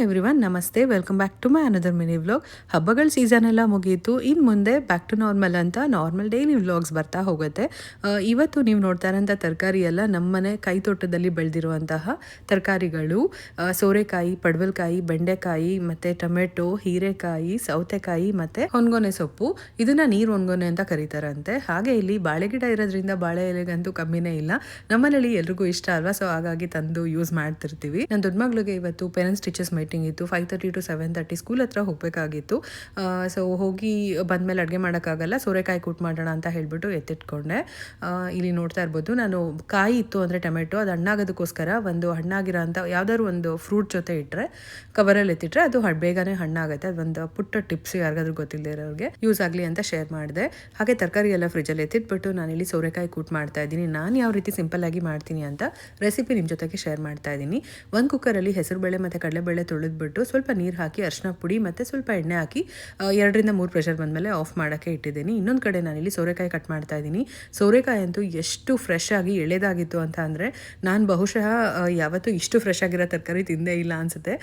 Everyone, ನಮಸ್ತೆ. Welcome back to my another mini vlog. ಹಬ್ಬಗಳ season ಎಲ್ಲ ಮುಗೀತು. ಇನ್ನು ಮುಂದೆ ಬ್ಯಾಕ್ ಟು ನಾರ್ಮಲ್ ಅಂತ ನಾರ್ಮಲ್ ಡೈಲಿ ವ್ಲಾಗ್ಸ್ ಬರ್ತಾ ಹೋಗುತ್ತೆ. ಇವತ್ತು ನೀವು ನೋಡ್ತಾ ಇರೋಂಥ ತರಕಾರಿ ಎಲ್ಲ ನಮ್ಮನೆ ಕೈ ತೋಟದಲ್ಲಿ ಬೆಳೆದಿರುವಂತಹ ತರಕಾರಿಗಳು. ಸೋರೆಕಾಯಿ, ಪಡವಲಕಾಯಿ, ಬೆಂಡೆಕಾಯಿ, ಮತ್ತು ಟೊಮೆಟೊ, ಹೀರೆಕಾಯಿ, ಸೌತೆಕಾಯಿ ಮತ್ತು ಹೊನ್ಗೊನೆ ಸೊಪ್ಪು. ಇದನ್ನು ನೀರು ಹೊನ್ಗೊನೆ ಅಂತ ಕರೀತಾರಂತೆ. ಹಾಗೆ ಇಲ್ಲಿ ಬಾಳೆ ಗಿಡ ಇರೋದ್ರಿಂದ ಬಾಳೆ ಎಲೆಗಂತೂ ಕಮ್ಮಿನೇ ಇಲ್ಲ. ನಮ್ಮನೇಲಿ ಎಲ್ರಿಗೂ ಇಷ್ಟ ಅಲ್ವಾ, ಸೊ ಹಾಗಾಗಿ ತಂದು ಯೂಸ್ ಮಾಡ್ತಿರ್ತೀವಿ. ನನ್ನ ದೊಡ್ಡ ಮಗಳಿಗೆ ಇವತ್ತು ಪೇರೆಂಟ್ಸ್ ಟೀಚರ್ಸ್ ಮೀಟಿಂಗ್ ಇತ್ತು. 5:30 to 7:30 ಸ್ಕೂಲ್ ಹತ್ರ ಹೋಗಬೇಕಾಗಿತ್ತು. ಸೊ ಹೋಗಿ ಬಂದಮೇಲೆ ಅಡುಗೆ ಮಾಡೋಕ್ಕಾಗಲ್ಲ, ಸೋರೆಕಾಯಿ ಕೂಟ್ ಮಾಡೋಣ ಅಂತ ಹೇಳಿಬಿಟ್ಟು ಎತ್ತಿಟ್ಕೊಂಡೆ. ಇಲ್ಲಿ ನೋಡ್ತಾ ಇರ್ಬೋದು, ನಾನು ಕಾಯಿ ಇತ್ತು ಅಂದರೆ ಟೊಮೆಟೊ, ಅದು ಹಣ್ಣಾಗೋದಕ್ಕೋಸ್ಕರ ಒಂದು ಹಣ್ಣಾಗಿರೋ ಅಂಥ ಯಾವ್ದಾದ್ರು ಒಂದು ಫ್ರೂಟ್ ಜೊತೆ ಇಟ್ಟರೆ, ಕವರಲ್ಲಿ ಎತ್ತಿಟ್ರೆ ಅದು ಬೇಗನೆ ಹಣ್ಣಾಗುತ್ತೆ. ಅದೊಂದು ಪುಟ್ಟ ಟಿಪ್ಸ್ ಯಾರಿಗಾದ್ರೂ ಗೊತ್ತಿಲ್ಲದೆ ಇರೋರಿಗೆ ಯೂಸ್ ಆಗಲಿ ಅಂತ ಶೇರ್ ಮಾಡಿದೆ. ಹಾಗೆ ತರಕಾರಿ ಎಲ್ಲ ಫ್ರಿಜ್ಜಲ್ಲಿ ಎತ್ತಿಟ್ಬಿಟ್ಟು ನಾನಿಲ್ಲಿ ಸೋರೆಕಾಯಿ ಕೂಟ್ ಮಾಡ್ತಾ ಇದ್ದೀನಿ. ನಾನು ಯಾವ ರೀತಿ ಸಿಂಪಲ್ಲಾಗಿ ಮಾಡ್ತೀನಿ ಅಂತ ರೆಸಿಪಿ ನಿಮ್ಮ ಜೊತೆಗೆ ಶೇರ್ ಮಾಡ್ತಾ ಇದ್ದೀನಿ. ಒಂದು ಕುಕ್ಕರಲ್ಲಿ ಹೆಸರುಬೇಳೆ ಮತ್ತು ಕಡಲೆಬೇಳೆ ತೊಳೆದ್ಬಿಟ್ಟು ಸ್ವಲ್ಪ ನೀರು ಹಾಕಿ ಅರಿಶಿನ ಪುಡಿ ಮತ್ತು ಸ್ವಲ್ಪ ಎಣ್ಣೆ ಹಾಕಿ 2-3 ಪ್ರೆಷರ್ ಬಂದಮೇಲೆ ಆಫ್ ಮಾಡೋಕ್ಕೆ ಇಟ್ಟಿದ್ದೀನಿ. ಇನ್ನೊಂದು ಕಡೆ ನಾನಿಲ್ಲಿ ಸೋರೆಕಾಯಿ ಕಟ್ ಮಾಡ್ತಾ ಇದ್ದೀನಿ. ಸೋರೆಕಾಯಿ ಅಂತೂ ಎಷ್ಟು ಫ್ರೆಶ್ ಆಗಿ ಎಳೆದಾಗಿತ್ತು ಅಂತ ಅಂದರೆ, ನಾನು ಬಹುಶಃ ಯಾವತ್ತೂ ಇಷ್ಟು ಫ್ರೆಶ್ ಆಗಿರೋ ತರಕಾರಿ ತಿಂದೇ ಇಲ್ಲ ಅನಿಸುತ್ತೆ.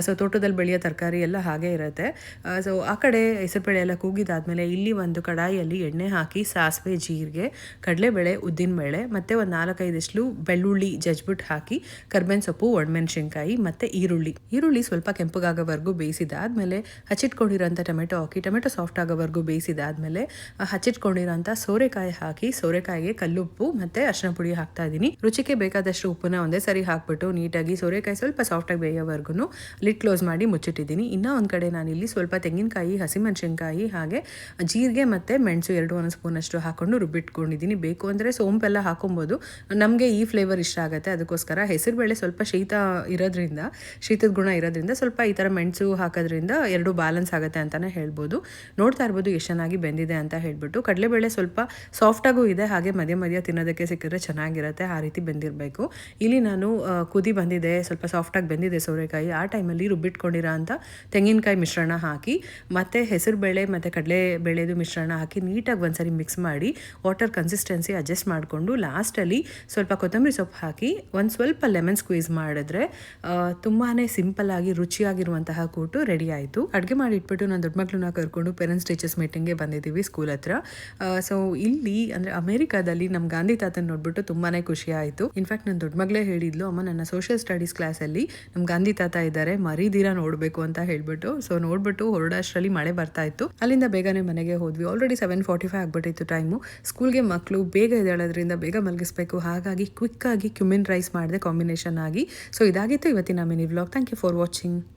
ಸೊ ತೋಟದಲ್ಲಿ ಬೆಳೆಯೋ ತರಕಾರಿ ಎಲ್ಲ ಹಾಗೇ ಇರುತ್ತೆ. ಸೊ ಆ ಕಡೆ ಹೆಸರುಬೇಳೆ ಎಲ್ಲ ಕೂಗಿದಾದ್ಮೇಲೆ ಇಲ್ಲಿ ಒಂದು ಕಡಾಯಿಯಲ್ಲಿ ಎಣ್ಣೆ ಹಾಕಿ ಸಾಸಿವೆ, ಜೀರಿಗೆ, ಕಡಲೆಬೇಳೆ, ಉದ್ದಿನಬೇಳೆ ಮತ್ತು ಒಂದು 4-5 ಬೆಳ್ಳುಳ್ಳಿ ಜಜ್ಬಿಟ್ಟು ಹಾಕಿ ಕರ್ಬೇವಿನ ಸೊಪ್ಪು, ಒಣಮೆಣಸಿನ್ಕಾಯಿ ಮತ್ತು ಈರುಳ್ಳಿ ಸ್ವಲ್ಪ ಕೆಂಪಗಾಗೋವರೆಗೂ ಬೇಯಿಸಿದಾದ್ಮೇಲೆ ಹಚ್ಚಿಟ್ಕೊಂಡಿರೋಂಥ ಟೊಮೆಟೊ ಹಾಕಿ ಟೊಮೆಟೊ ಸಾಫ್ಟ್ ಆಗೋವರೆಗೂ ಬೇಯಿಸಿದಾದ್ಮೇಲೆ ಹಚ್ಚಿಟ್ಕೊಂಡಿರೋಂಥ ಸೋರೆಕಾಯಿ ಹಾಕಿ ಸೋರೆಕಾಯಿಗೆ ಕಲ್ಲುಪ್ಪು ಮತ್ತು ಅರಿಶಿನ ಪುಡಿ ಹಾಕ್ತಾ ಇದ್ದೀನಿ. ರುಚಿಗೆ ಬೇಕಾದಷ್ಟು ಉಪ್ಪನ್ನ ಒಂದೇ ಸರಿ ಹಾಕ್ಬಿಟ್ಟು ನೀಟಾಗಿ ಸೋರೆಕಾಯಿ ಸ್ವಲ್ಪ ಸಾಫ್ಟಾಗಿ ಬೇಯೋವರೆಗೂ ಲಿಡ್ ಕ್ಲೋಸ್ ಮಾಡಿ ಮುಚ್ಚಿಟ್ಟಿದ್ದೀನಿ. ಇನ್ನೂ ಒಂದು ಕಡೆ ನಾನಿಲ್ಲಿ ಸ್ವಲ್ಪ ತೆಂಗಿನಕಾಯಿ, ಹಸಿಮೆಣಸಿನ್ಕಾಯಿ ಹಾಗೆ ಜೀರಿಗೆ ಮತ್ತು ಮೆಣಸು 2 ಸ್ಪೂನಷ್ಟು ಹಾಕ್ಕೊಂಡು ರುಬ್ಬಿಟ್ಕೊಂಡಿದ್ದೀನಿ. ಬೇಕು ಅಂದರೆ ಸೋಂಪೆಲ್ಲ ಹಾಕೊಬೋದು. ನಮಗೆ ಈ ಫ್ಲೇವರ್ ಇಷ್ಟ ಆಗುತ್ತೆ, ಅದಕ್ಕೋಸ್ಕರ ಹೆಸರುಬೇಳೆ ಸ್ವಲ್ಪ ಶೀತದ ಗುಣ ಇರೋದ್ರಿಂದ ಸ್ವಲ್ಪ ಈ ಥರ ಮೆಣಸು ಹಾಕೋದ್ರಿಂದ 2 ಬ್ಯಾಲೆನ್ಸ್ ಆಗುತ್ತೆ ಅಂತಲೇ ಹೇಳ್ಬೋದು. ನೋಡ್ತಾ ಇರ್ಬೋದು ಎಷ್ಟು ಚೆನ್ನಾಗಿ ಬೆಂದಿದೆ ಅಂತ ಹೇಳ್ಬಿಟ್ಟು. ಕಡಲೆಬೇಳೆ ಸ್ವಲ್ಪ ಸಾಫ್ಟಾಗೂ ಇದೆ, ಹಾಗೆ ಮಧ್ಯ ತಿನ್ನೋದಕ್ಕೆ ಸಿಕ್ಕಿದ್ರೆ ಚೆನ್ನಾಗಿರುತ್ತೆ, ಆ ರೀತಿ ಬೆಂದಿರಬೇಕು. ಇಲ್ಲಿ ನಾನು ಕುದಿ ಬಂದಿದೆ, ಸ್ವಲ್ಪ ಸಾಫ್ಟಾಗಿ ಬೆಂದಿದೆ ಸೋರೆಕಾಯಿ. ಆ ಟೈಮಲ್ಲಿ ರುಬ್ಬಿಟ್ಕೊಂಡಿರೋ ಅಂಥ ತೆಂಗಿನಕಾಯಿ ಮಿಶ್ರಣ ಹಾಕಿ ಮತ್ತು ಹೆಸರುಬೇಳೆ ಮತ್ತು ಕಡಲೆಬೇಳೆದು ಮಿಶ್ರಣ ಹಾಕಿ ನೀಟಾಗಿ ಒಂದ್ಸರಿ ಮಿಕ್ಸ್ ಮಾಡಿ ವಾಟರ್ ಕನ್ಸಿಸ್ಟೆನ್ಸಿ ಅಡ್ಜಸ್ಟ್ ಮಾಡಿಕೊಂಡು ಲಾಸ್ಟಲ್ಲಿ ಸ್ವಲ್ಪ ಕೊತ್ತಂಬರಿ ಸೊಪ್ಪು ಹಾಕಿ ಒಂದು ಸ್ವಲ್ಪ ಲೆಮನ್ ಸ್ಕ್ವೀಸ್ ಮಾಡಿದ್ರೆ ತುಂಬಾ ಸಿಂಪಲ್ಲಾಗಿ ರುಚಿಯಾಗಿರುವಂತಹ ಕೂಟು ರೆಡಿ ಆಯಿತು. ಅಡುಗೆ ಮಾಡಿ ಇಟ್ಬಿಟ್ಟು ನಾನು ದೊಡ್ಡ ಮಕ್ಕಳನ್ನ ಕರ್ಕೊಂಡು ಪೇರೆಂಟ್ಸ್ ಟೀಚರ್ಸ್ ಮೀಟಿಂಗ್ಗೆ ಬಂದಿದ್ದೀವಿ ಸ್ಕೂಲ್ ಹತ್ರ. ಸೊ ಇಲ್ಲಿ ಅಂದರೆ ಅಮೆರಿಕಾದಲ್ಲಿ ನಮ್ಮ ಗಾಂಧಿ ತಾತನ ನೋಡ್ಬಿಟ್ಟು ತುಂಬಾ ಖುಷಿ ಆಯಿತು. ಇನ್ಫ್ಯಾಕ್ಟ್ ನನ್ನ ದೊಡ್ಡ ಮಗಳೇ ಹೇಳಿದ್ಲು, ಅಮ್ಮ ನನ್ನ ಸೋಷಿಯಲ್ ಸ್ಟಡೀಸ್ ಕ್ಲಾಸಲ್ಲಿ ನಮ್ಮ ಗಾಂಧಿ ತಾತ ಇದ್ದಾರೆ, ಮರಿದೀರಾ ನೋಡಬೇಕು ಅಂತ ಹೇಳ್ಬಿಟ್ಟು. ಸೊ ನೋಡ್ಬಿಟ್ಟು ಹೊರಡೋಷ್ಟರಲ್ಲಿ ಮಳೆ ಬರ್ತಾ ಇತ್ತು. ಅಲ್ಲಿಂದ ಬೇಗನೆ ಮನೆಗೆ ಹೋದ್ವಿ. ಆಲ್ರೆಡಿ 7:45 ಆಗ್ಬಿಟ್ಟಿತ್ತು ಟೈಮು. ಸ್ಕೂಲ್ಗೆ ಮಕ್ಕಳು ಬೇಗ ಎದ್ದೇಳೋದ್ರಿಂದ ಬೇಗ ಮಲಗಿಸ್ಬೇಕು, ಹಾಗಾಗಿ ಕ್ವಿಕ್ಕಾಗಿ ಕ್ಯುಮಿನ್ ರೈಸ್ ಮಾಡಿದೆ ಕಾಂಬಿನೇಷನ್ ಆಗಿ. ಸೊ ಇದಾಗಿತ್ತು ಇವತ್ತಿನ mini vlog. Thank you for watching.